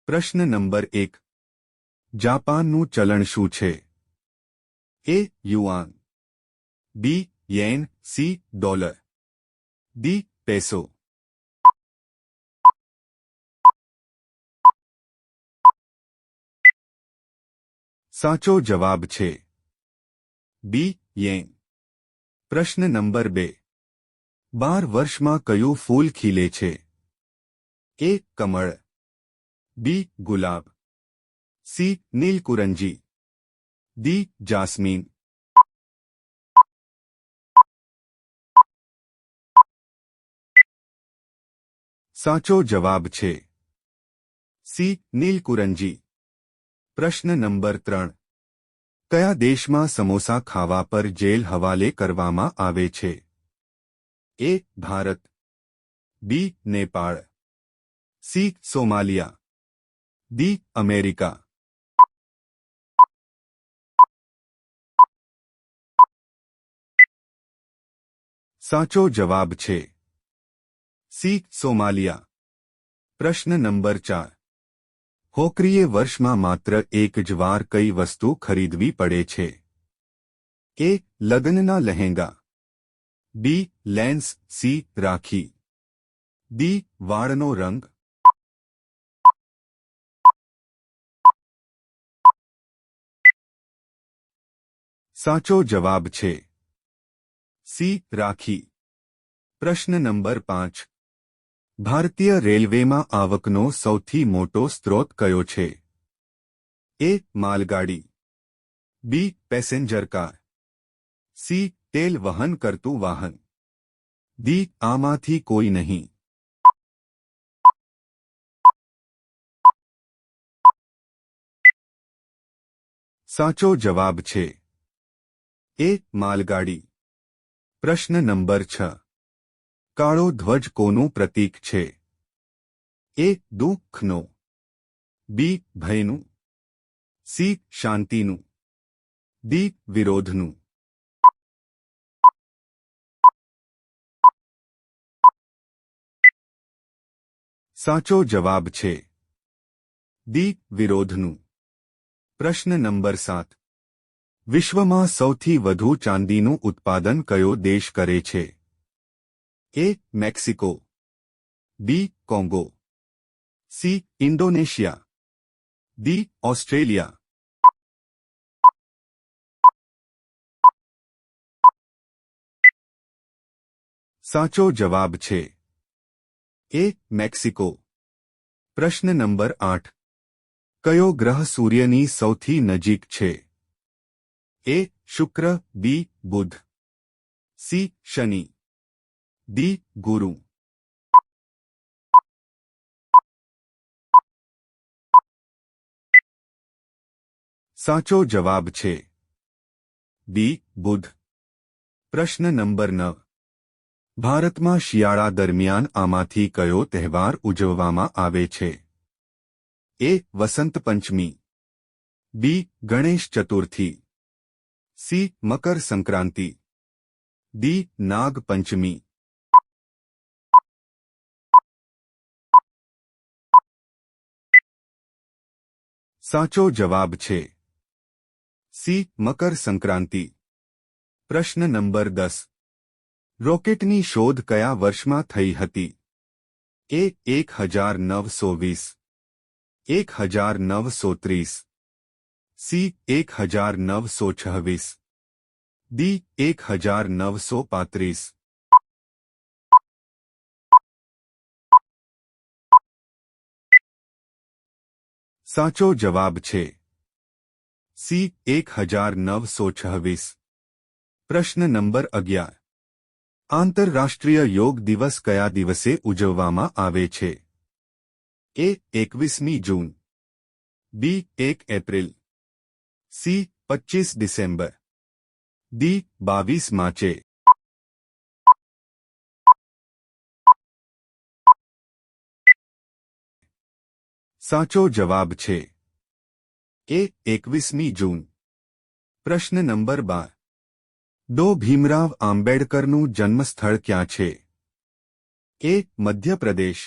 પ્રશ્ન નંબર 1. જાપાનનું ચલણ શું છે? A. Yuan, B. Yen, C. Dollar, D. Peso. સાચો જવાબ છે બી. યેન. પ્રશ્ન નંબર 2. 12 વર્ષમાં કયું ફૂલ ખીલે છે? એ. કમળ, બી. ગુલાબ, સી. નીલકુરંજી, ડી. જાસ્મીન. સાચો જવાબ છે સી. નીલકુરંજી. પ્રશ્ન નંબર 3. કયા દેશમાં સમોસા ખાવા પર જેલ હવાલે કરવામાં આવે છે? A. Bharat, B. Nepal, C. Somalia, D. America. સાચો જવાબ છે સી. સોમાલિયા. પ્રશ્ન નંબર 4. હોકરીએ વર્ષમાં માત્ર એક જ વાર કઈ વસ્તુ ખરીદવી પડે છે? એ. લગ્નના lehenga, B. Lens, C. Rakhi, D. વાળનો રંગ. સાચો જવાબ છે સી. રાખી. પ્રશ્ન નંબર 5. ભારતીય રેલવેમાં આવકનો સૌથી મોટો સ્ત્રોત કયો છે? એ. માલગાડી, બી. Passenger car, C. તેલ વહન કરતું વાહન, ડી. આમાંથી કોઈ નહીં. સાચો જવાબ છે એ. માલગાડી. પ્રશ્ન નંબર 6. કાળો ધ્વજ કોનું પ્રતીક છે? એ. દુઃખનો, બી. ભયનું, સી. શાંતિનું, ડી. વિરોધનું. સાચો જવાબ છે ડી. વિરોધનું. પ્રશ્ન નંબર 7. વિશ્વમાં સૌથી વધુ ચાંદીનું ઉત્પાદન કયો દેશ કરે છે? A. Mexico, B. Congo, C. Indonesia, D. Australia. સાચો જવાબ છે એ. મેક્સિકો. પ્રશ્ન નંબર 8. કયો ગ્રહ સૂર્યની સૌથી નજીક છે? એ. શુક્ર, બી. બુધ, સી. શનિ, ડી. ગુરુ. સાચો જવાબ છે બી. બુધ. પ્રશ્ન નંબર 9. ભારતમાં શિયાળા દરમિયાન આમાંથી કયો તહેવાર ઉજવવામાં આવે છે? એ. વસંત પંચમી, બી. ગણેશ ચતુર્થી, સી. મકર સંક્રાંતિ, ડી. નાગ પંચમી. સાચો જવાબ છે સી. મકર સંક્રાંતિ. પ્રશ્ન નંબર 10. રોકેટની શોધ કયા વર્ષમાં થઈ હતી? એ. 1920, 1930, સી. 1926, ડી. 1935. સાચો જવાબ છે સી. 1926. પ્રશ્ન નંબર 11. આંતરરાષ્ટ્રીય યોગ દિવસ કયા દિવસે ઉજવવામાં આવે છે? એ. 21મી જૂન, બી. 1 એપ્રિલ, સી. 25 December, D. 22 માર્ચે. સાચો જવાબ છે એ. 21મી જૂન. પ્રશ્ન નંબર 12. ડો. ભીમરાવ આંબેડકરનું જન્મસ્થળ ક્યાં છે? A. Madhya Pradesh,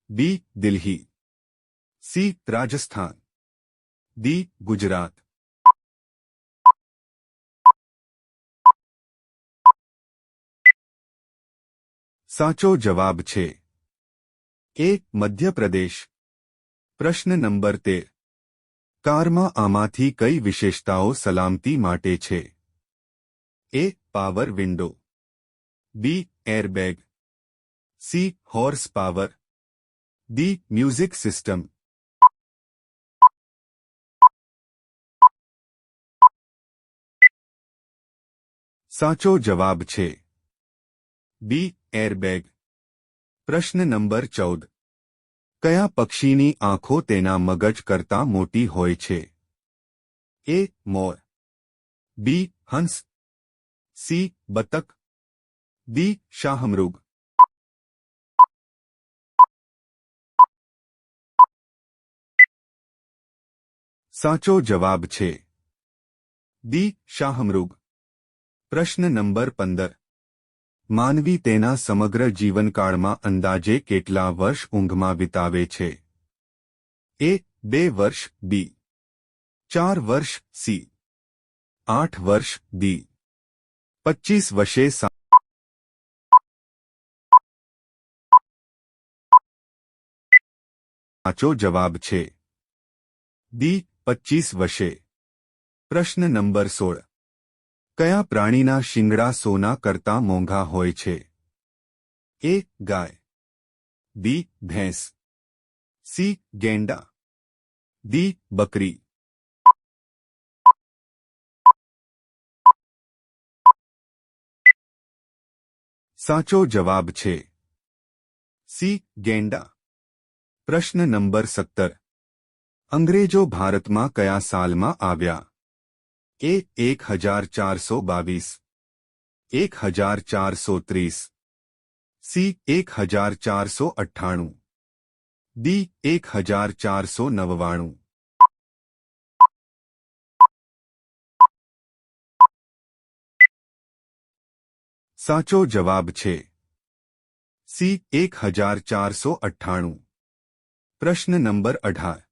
B. Delhi, C Rajasthan, D Gujarat. સાચો જવાબ છે એ મધ્યપ્રદેશ. પ્રશ્ન નંબર 13. કારમાં આમાંથી કઈ વિશેષતાઓ સલામતી માટે છે? A power window, B airbag, C horse power, D music system. સાચો જવાબ છે બી એરબેગ. પ્રશ્ન નંબર 14. કયા પક્ષીની આંખો તેના મગજ કરતાં મોટી હોય છે? એ મોર, બી હંસ, સી બતક, ડી શાહમૃગ. સાચો જવાબ છે ડી શાહમૃગ. પ્રશ્ન નંબર 15. માનવી તેના સમગ્ર જીવનકાળમાં અંદાજે કેટલા વર્ષ ઊંઘમાં વિતાવે છે? એ 2 વર્ષ, બી 4 વર્ષ, સી 8 વર્ષ, ડી 25 વર્ષે. સાચો જવાબ છે ડી 25 વર્ષે. પ્રશ્ન નંબર 16. કયા પ્રાણીના શિંગડા સોના કરતાં મોંઘા હોય છે? એ ગાય, બી ભેંસ, સી ગેંડા, ડી બકરી. સાચો જવાબ છે સી ગેંડા. પ્રશ્ન નંબર 17. અંગ્રેજો ભારતમાં કયા સાલમાં આવ્યા? એ 1422, 1430, સી 1498, ડી 1499. સાચો જવાબ છે સી 1498. પ્રશ્ન નંબર 18.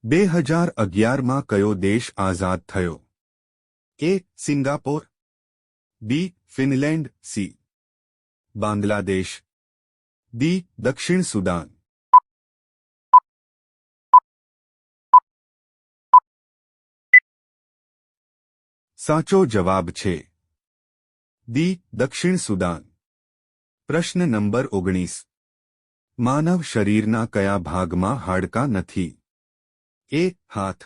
2011માં કયો દેશ આઝાદ થયો? એ સિંગાપોર, બી ફિનલેન્ડ, સી બાંગ્લાદેશ, ડી દક્ષિણ સુદાન. સાચો જવાબ છે ડી દક્ષિણ સુદાન. પ્રશ્ન નંબર 19. માનવ શરીરના કયા ભાગમાં હાડકાં નથી? એ હાથ,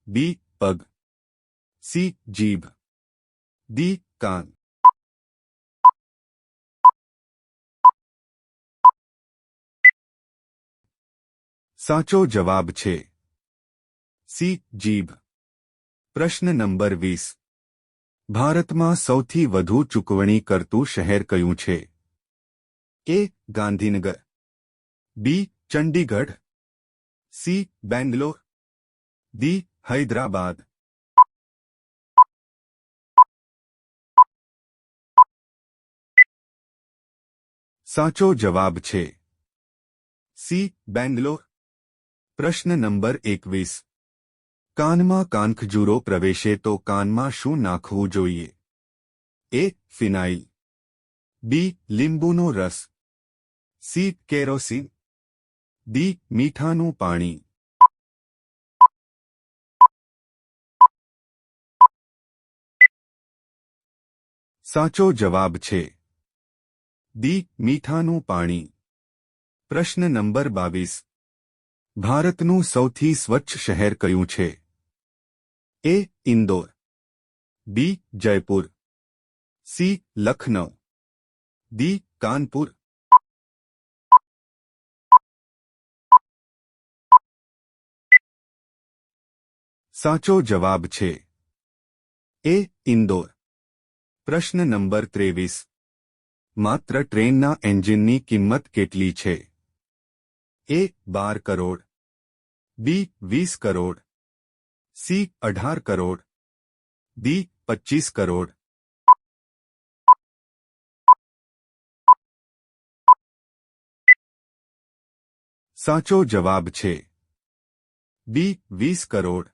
બી પગ, સી જીભ, ડી કાન. સાચો જવાબ છે સી જીભ. પ્રશ્ન નંબર 20. ભારતમાં સૌથી વધુ ચૂકવણી કરતું શહેર કયું છે? એ ગાંધીનગર, બી ચંડીગઢ, સી બેંગ્લોર, ડી હૈદરાબાદ. સાચો જવાબ છે સી બેંગ્લોર. પ્રશ્ન નંબર 21. કાનમાં કાનખજૂરો પ્રવેશે તો કાનમાં શું નાખવું જોઈએ? એ ફિનાઇલ, બી લીંબુનો રસ, સી કેરોસીન, ડી મીઠાનું પાણી. સાચો જવાબ છે ડી મીઠાનું પાણી. પ્રશ્ન નંબર 22. ભારતનું સૌથી સ્વચ્છ શહેર કયું છે? એ ઇન્દોર, બી જયપુર, સી લખનઉ, ડી કાનપુર. સાચો જવાબ છે એ ઇન્દોર. પ્રશ્ન નંબર 23. માત્ર ટ્રેનના એન્જિનની કિંમત કેટલી છે? એ 12 કરોડ, બી 20 કરોડ, સી 18 કરોડ, ડી 25 કરોડ. સાચો જવાબ છે બી 20 કરોડ.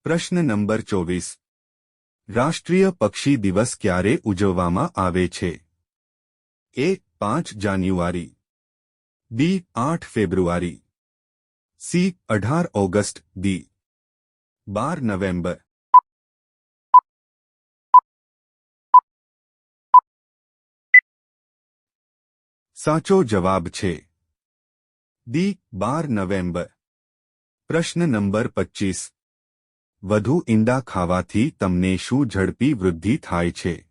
પ્રશ્ન નંબર 24. રાષ્ટ્રીય પક્ષી દિવસ ક્યારે ઉજવવામાં આવે છે? એ 5 જાન્યુઆરી, બી 8 ફેબ્રુઆરી, સી 18 ઓગસ્ટ, ડી 12 નવેમ્બર. સાચો જવાબ છે ડી 12 નવેમ્બર. પ્રશ્ન નંબર 25. વધુ ઈંડા ખાવાથી તમને શું ઝડપી વૃદ્ધિ થાય છે?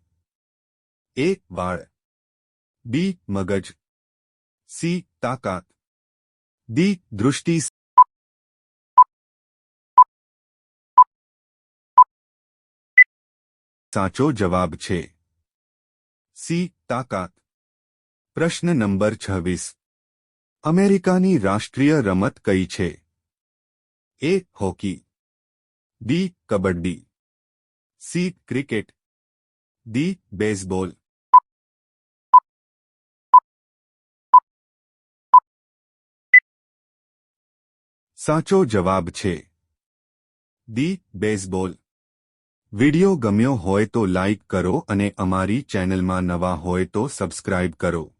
એ વાળ, બી મગજ, સી તાકાત, ડી દૃષ્ટિ. સાચો જવાબ છે સી તાકાત. પ્રશ્ન નંબર 26. અમેરિકાની રાષ્ટ્રીય રમત કઈ છે? A hockey, B kabaddi, C cricket, D baseball. સાચો જવાબ છે ડી બેઝબોલ. વિડિયો ગમ્યો હોય તો લાઇક કરો અને અમારી ચેનલમાં નવા હોય તો સબસ્ક્રાઇબ કરો.